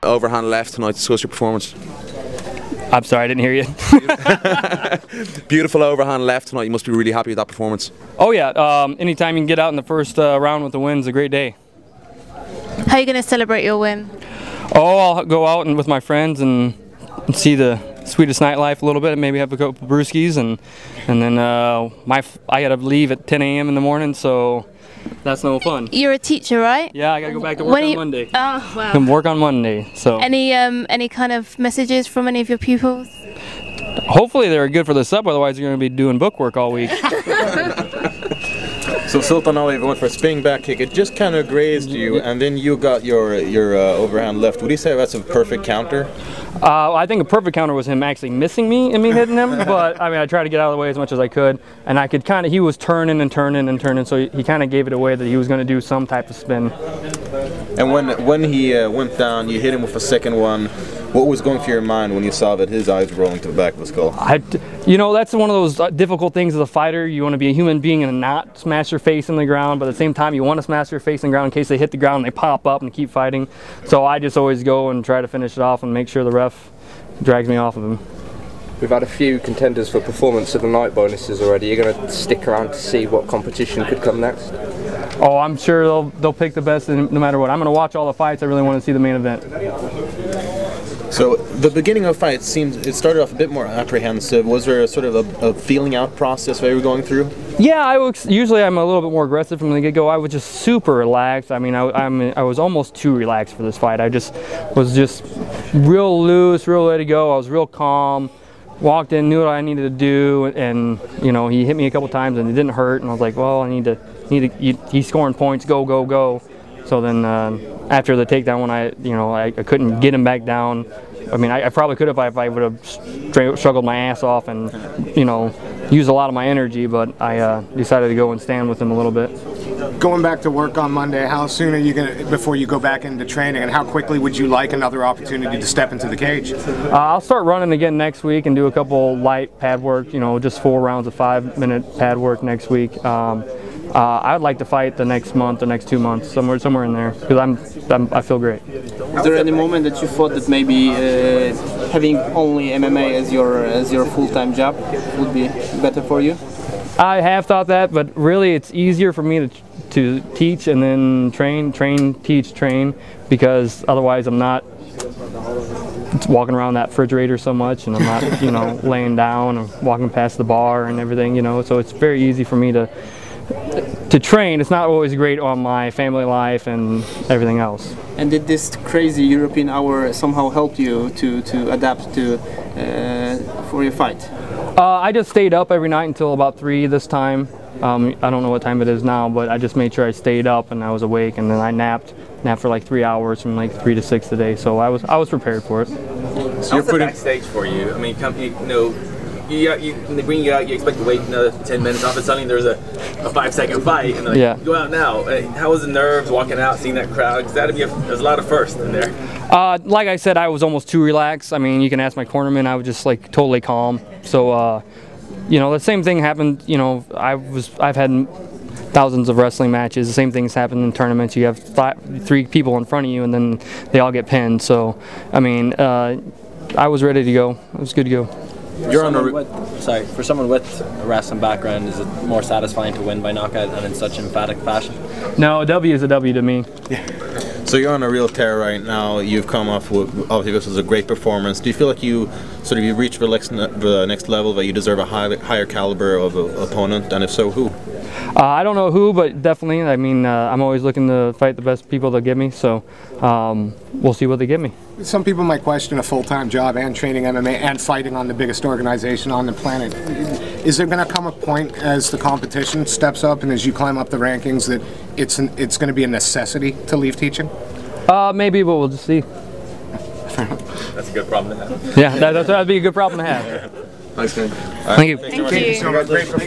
overhand left tonight. Discuss your performance. I'm sorry, I didn't hear you. Beautiful overhand left tonight. You must be really happy with that performance. Oh yeah, anytime you can get out in the first round with the win is a great day. How are you going to celebrate your win? Oh, I'll go out and with my friends and see the Swedish nightlife a little bit, maybe have a couple brewskis, and then I got to leave at 10 a.m. in the morning, so that's no fun. You're a teacher, right? Yeah, I got to go back to work on Monday. Oh, wow. Can work on Monday. So any kind of messages from any of your pupils? Hopefully they're good for the sub, otherwise you're going to be doing book work all week. So Sultan Aliev went for a spinning back kick. It just kind of grazed you, and then you got your overhand left. Would you say that's a perfect counter? I think a perfect counter was him actually missing me and me hitting him, but I mean I tried to get out of the way as much as I could, and I could kind of, he was turning and turning and turning, so he kind of gave it away that he was going to do some type of spin. And when he went down, you hit him with a second one. What was going through your mind when you saw that his eyes were rolling to the back of the skull? You know, that's one of those difficult things as a fighter. You want to be a human being and not smash your face in the ground, but at the same time you want to smash your face in the ground in case they hit the ground and they pop up and keep fighting. So I just always go and try to finish it off and make sure the ref drags me off of him. We've had a few contenders for performance of the night bonuses already. You're going to stick around to see what competition could come next? Oh, I'm sure they'll pick the best no matter what. I'm going to watch all the fights. I really want to see the main event. So the beginning of the fight it started off a bit more apprehensive. Was there a sort of a feeling out process that you were going through? Yeah, usually I'm a little bit more aggressive from the get-go. I was just super relaxed. I mean, I was almost too relaxed for this fight. I was just real loose, real ready to go. I was real calm. Walked in, knew what I needed to do, and you know, he hit me a couple times and it didn't hurt. And I was like, well, he's scoring points. Go, go, go. So then after the takedown, when I couldn't get him back down. I mean, I probably could have if I would have struggled my ass off and used a lot of my energy, but I decided to go and stand with him a little bit. Going back to work on Monday, how soon are you before you go back into training, and how quickly would you like another opportunity to step into the cage? I'll start running again next week and do a couple light pad work, just 4 rounds of 5-minute pad work next week. I'd like to fight the next month, the next 2 months, somewhere in there, because I feel great. Is there any moment that you thought that maybe having only MMA as your full-time job would be better for you? I have thought that, but really it's easier for me to teach and then train, teach, train, because otherwise I'm not walking around that refrigerator so much, and I'm not laying down and walking past the bar and everything, so it's very easy for me to train. It's not always great on my family life and everything else. And did this crazy European hour somehow help you to adapt to for your fight? I just stayed up every night until about 3 this time. I don't know what time it is now, but I just made sure I stayed up and I was awake, and then I napped for like 3 hours from like 3 to 6 today. So I was prepared for it. So you're putting backstage for you. I mean, when they bring you out, you expect to wait another 10 minutes. All of a sudden, there's a 5-second fight, and they're like, go out now. How was the nerves walking out, seeing that crowd? Because there's a lot of firsts in there. Like I said, I was almost too relaxed. I mean, you can ask my cornerman. I was just like totally calm. So, the same thing happened. I've had thousands of wrestling matches. The same things happen in tournaments. You have 3 people in front of you, and then they all get pinned. So, I mean, I was ready to go. It was good to go. For someone with a wrestling background, is it more satisfying to win by knockout and in such emphatic fashion? No, a W is a W to me. So you're on a real tear right now. You've come off with, obviously this was a great performance. Do you feel like you reached the next level, that you deserve a higher caliber of opponent, and if so, who? I don't know who, but definitely. I mean, I'm always looking to fight the best people they'll give me, so we'll see what they give me. Some people might question a full-time job and training MMA and fighting on the biggest organization on the planet. Is there going to come a point as the competition steps up and as you climb up the rankings that it's going to be a necessity to leave teaching? Maybe, but we'll just see. That's a good problem to have. Yeah, that'd be a good problem to have. Thanks, man. Thank you. Thank you so much. Great performance.